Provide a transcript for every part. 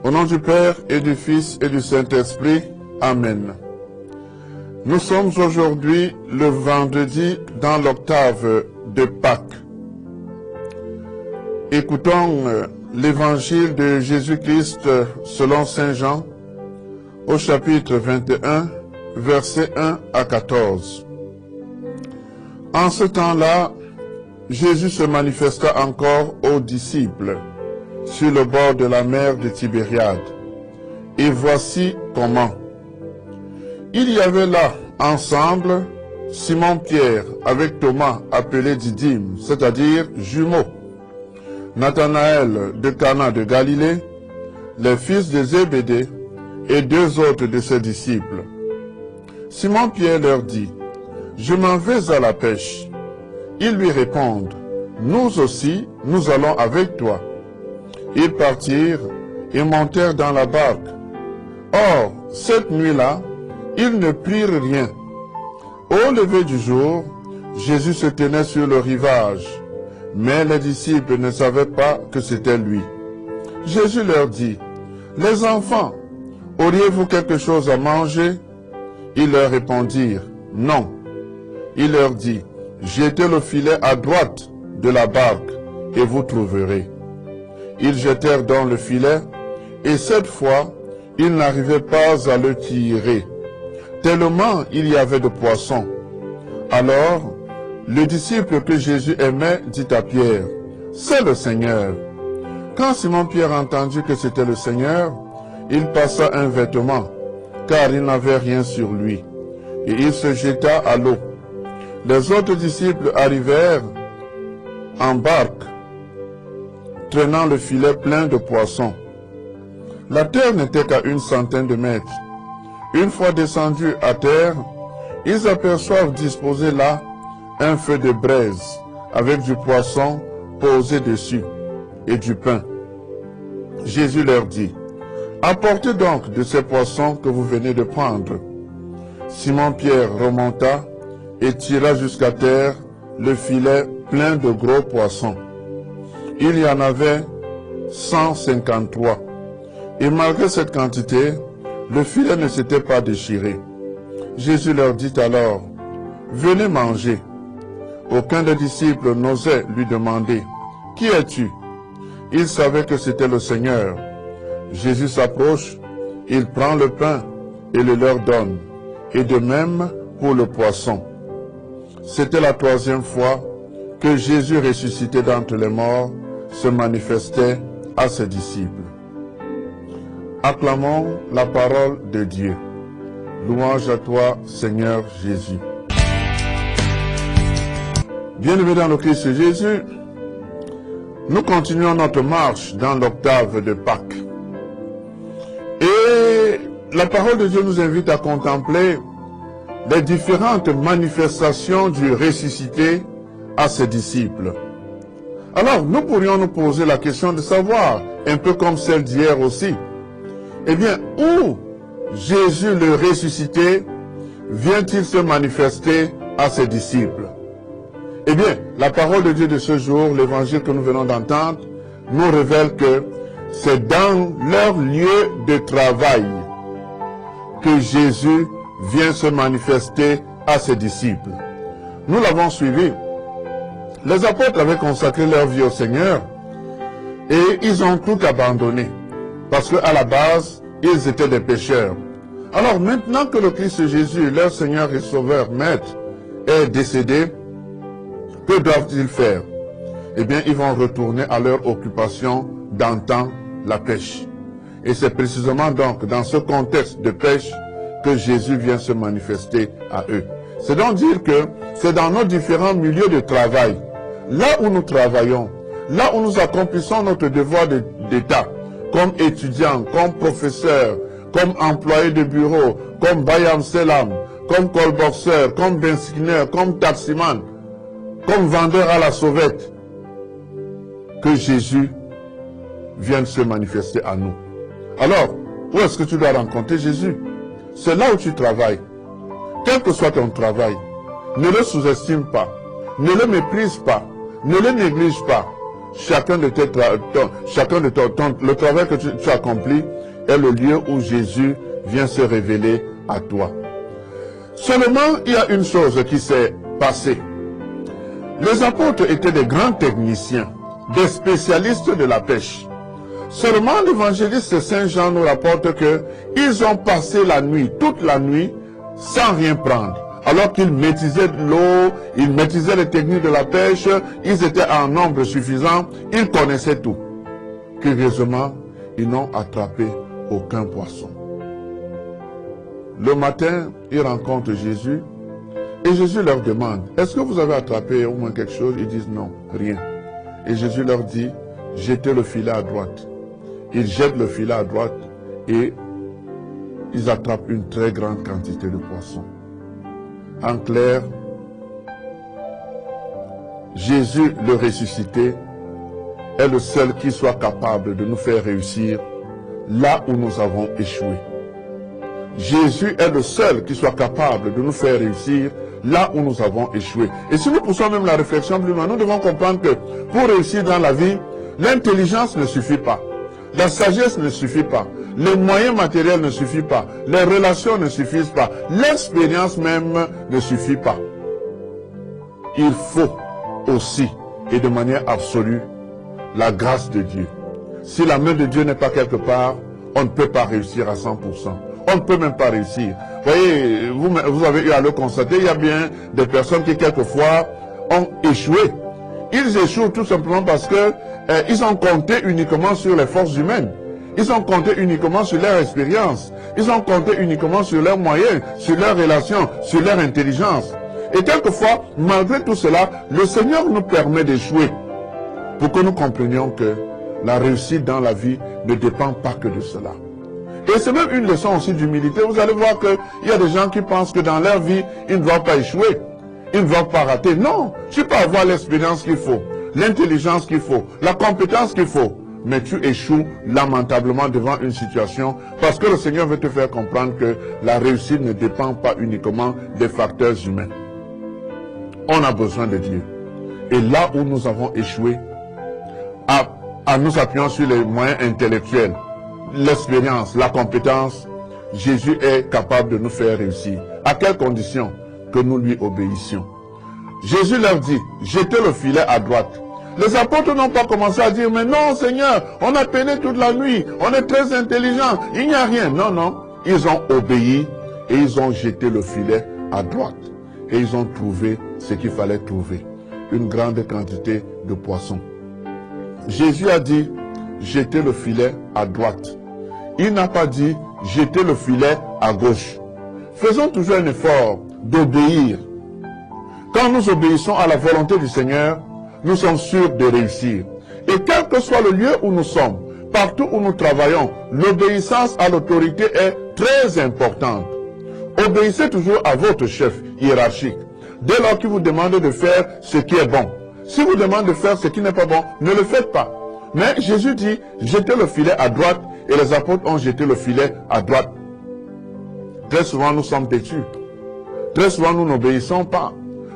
Au nom du Père et du Fils et du Saint-Esprit. Amen. Nous sommes aujourd'hui le vendredi dans l'octave de Pâques. Écoutons l'évangile de Jésus-Christ selon Saint Jean au chapitre 21, versets 1 à 14. En ce temps-là, Jésus se manifesta encore aux disciples sur le bord de la mer de Tibériade. Et voici comment. Il y avait là ensemble Simon-Pierre avec Thomas appelé Didyme, c'est-à-dire jumeaux, Nathanaël de Cana de Galilée, les fils de Zébédée et deux autres de ses disciples. Simon-Pierre leur dit, « Je m'en vais à la pêche. » Ils lui répondent, « Nous aussi, nous allons avec toi. » Ils partirent et montèrent dans la barque. Or, cette nuit-là, ils ne prirent rien. Au lever du jour, Jésus se tenait sur le rivage, mais les disciples ne savaient pas que c'était lui. Jésus leur dit, « Les enfants, auriez-vous quelque chose à manger ?» Ils leur répondirent, « Non. » Il leur dit, « Jetez le filet à droite de la barque, et vous trouverez. » Ils jetèrent donc le filet, et cette fois, ils n'arrivaient pas à le tirer, tellement il y avait de poissons. Alors, le disciple que Jésus aimait dit à Pierre, « C'est le Seigneur. » Quand Simon-Pierre entendit que c'était le Seigneur, il passa un vêtement, car il n'avait rien sur lui, et il se jeta à l'eau. Les autres disciples arrivèrent en barque, traînant le filet plein de poissons. La terre n'était qu'à 100 de mètres. Une fois descendus à terre, ils aperçoivent disposé là un feu de braise avec du poisson posé dessus et du pain. Jésus leur dit, « Apportez donc de ces poissons que vous venez de prendre. » Simon-Pierre remonta et tira jusqu'à terre le filet plein de gros poissons. Il y en avait 153. Et malgré cette quantité, le filet ne s'était pas déchiré. Jésus leur dit alors, « Venez manger. » Aucun des disciples n'osait lui demander, « Qui es-tu » Il savait que c'était le Seigneur. Jésus s'approche, il prend le pain et le leur donne, et de même pour le poisson. C'était la 3e fois que Jésus ressuscité d'entre les morts se manifestait à ses disciples. Acclamons la parole de Dieu. Louange à toi, Seigneur Jésus. Bien-aimés dans le Christ Jésus, nous continuons notre marche dans l'octave de Pâques. Et la parole de Dieu nous invite à contempler les différentes manifestations du ressuscité à ses disciples. Alors, nous pourrions nous poser la question de savoir, un peu comme celle d'hier aussi, eh bien, où Jésus le ressuscité vient-il se manifester à ses disciples? Eh bien, la parole de Dieu de ce jour, l'évangile que nous venons d'entendre, nous révèle que c'est dans leur lieu de travail que Jésus vient se manifester à ses disciples. Nous l'avons suivi. Les apôtres avaient consacré leur vie au Seigneur et ils ont tout abandonné parce qu'à la base, ils étaient des pécheurs. Alors maintenant que le Christ Jésus, leur Seigneur et Sauveur, Maître, est décédé, que doivent-ils faire? Eh bien, ils vont retourner à leur occupation d'antan, la pêche. Et c'est précisément donc dans ce contexte de pêche que Jésus vient se manifester à eux. C'est donc dire que c'est dans nos différents milieux de travail, là où nous travaillons, là où nous accomplissons notre devoir d'État, comme étudiants, comme professeurs, comme employés de bureau, comme Bayam Selam, comme colboxeur, comme bensineur, comme taximan, comme vendeur à la sauvette, que Jésus vienne se manifester à nous. Alors, où est-ce que tu dois rencontrer Jésus? C'est là où tu travailles. Quel que soit ton travail, ne le sous-estime pas, ne le méprise pas, ne le néglige pas. le travail que tu accomplis est le lieu où Jésus vient se révéler à toi. Seulement, il y a une chose qui s'est passée. Les apôtres étaient des grands techniciens, des spécialistes de la pêche. Seulement, l'évangéliste Saint Jean nous rapporte qu'ils ont passé la nuit, toute la nuit, sans rien prendre. Alors qu'ils maîtrisaient l'eau, ils maîtrisaient les techniques de la pêche, ils étaient en nombre suffisant, ils connaissaient tout. Curieusement, ils n'ont attrapé aucun poisson. Le matin, ils rencontrent Jésus et Jésus leur demande, est-ce que vous avez attrapé au moins quelque chose? Ils disent non, rien. Et Jésus leur dit, jetez le filet à droite. Ils jettent le filet à droite et ils attrapent une très grande quantité de poissons. En clair, Jésus le ressuscité est le seul qui soit capable de nous faire réussir là où nous avons échoué. Jésus est le seul qui soit capable de nous faire réussir là où nous avons échoué. Et si nous poussons même la réflexion plus loin, nous devons comprendre que pour réussir dans la vie, l'intelligence ne suffit pas. La sagesse ne suffit pas. Les moyens matériels ne suffisent pas. Les relations ne suffisent pas. L'expérience même ne suffit pas. Il faut aussi, et de manière absolue, la grâce de Dieu. Si la main de Dieu n'est pas quelque part, on ne peut pas réussir à 100%. On ne peut même pas réussir. Vous voyez, vous avez eu à le constater, il y a bien des personnes qui quelquefois ont échoué. Ils échouent tout simplement parce que ils ont compté uniquement sur les forces humaines. Ils ont compté uniquement sur leur expérience. Ils ont compté uniquement sur leurs moyens, sur leurs relations, sur leur intelligence. Et quelquefois, malgré tout cela, le Seigneur nous permet d'échouer pour que nous comprenions que la réussite dans la vie ne dépend pas que de cela. Et c'est même une leçon aussi d'humilité. Vous allez voir qu'il y a des gens qui pensent que dans leur vie, ils ne doivent pas échouer. Ils ne doivent pas rater. Non, tu peux avoir l'expérience qu'il faut, l'intelligence qu'il faut, la compétence qu'il faut. Mais tu échoues lamentablement devant une situation parce que le Seigneur veut te faire comprendre que la réussite ne dépend pas uniquement des facteurs humains. On a besoin de Dieu. Et là où nous avons échoué, en nous appuyant sur les moyens intellectuels, l'expérience, la compétence, Jésus est capable de nous faire réussir. À quelles conditions? Que nous lui obéissions. Jésus leur dit, jetez le filet à droite. Les apôtres n'ont pas commencé à dire, mais non Seigneur, on a peiné toute la nuit, on est très intelligent, il n'y a rien. Non, non, ils ont obéi et ils ont jeté le filet à droite. Et ils ont trouvé ce qu'il fallait trouver, une grande quantité de poissons. Jésus a dit, jetez le filet à droite. Il n'a pas dit, jetez le filet à gauche. Faisons toujours un effort d'obéir. Quand nous obéissons à la volonté du Seigneur, nous sommes sûrs de réussir. Et quel que soit le lieu où nous sommes, partout où nous travaillons, l'obéissance à l'autorité est très importante. Obéissez toujours à votre chef hiérarchique. Dès lors qu'il vous demande de faire ce qui est bon. Si vous demande de faire ce qui n'est pas bon, ne le faites pas. Mais Jésus dit, jetez le filet à droite, et les apôtres ont jeté le filet à droite. Très souvent, nous sommes têtus. Très souvent, nous n'obéissons pas.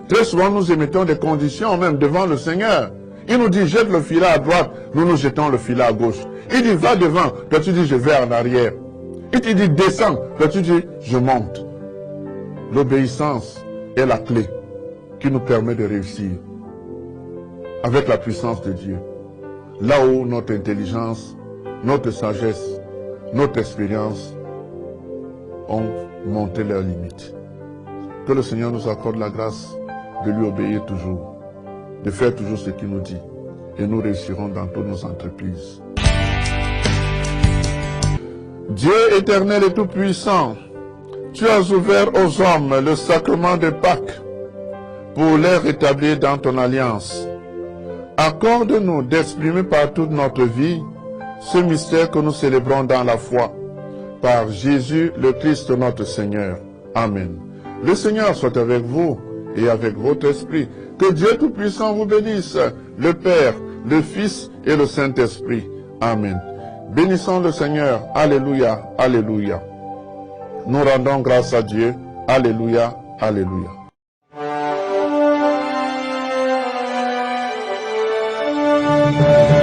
Très souvent, nous émettons des conditions même devant le Seigneur. Il nous dit, jette le filet à droite, nous jetons le filet à gauche. Il dit, va devant, toi tu dis, je vais en arrière. Il te dit, descends, toi tu dis, je monte. L'obéissance est la clé qui nous permet de réussir avec la puissance de Dieu. Là où notre intelligence, notre sagesse, notre expérience ont monté leurs limites. Que le Seigneur nous accorde la grâce de lui obéir toujours, de faire toujours ce qu'il nous dit, et nous réussirons dans toutes nos entreprises. Dieu éternel et tout-puissant, tu as ouvert aux hommes le sacrement de Pâques pour les rétablir dans ton alliance. Accorde-nous d'exprimer par toute notre vie ce mystère que nous célébrons dans la foi, par Jésus le Christ notre Seigneur. Amen. Le Seigneur soit avec vous et avec votre esprit. Que Dieu Tout-Puissant vous bénisse, le Père, le Fils et le Saint-Esprit. Amen. Bénissons le Seigneur. Alléluia, alléluia. Nous rendons grâce à Dieu. Alléluia, alléluia. Amen.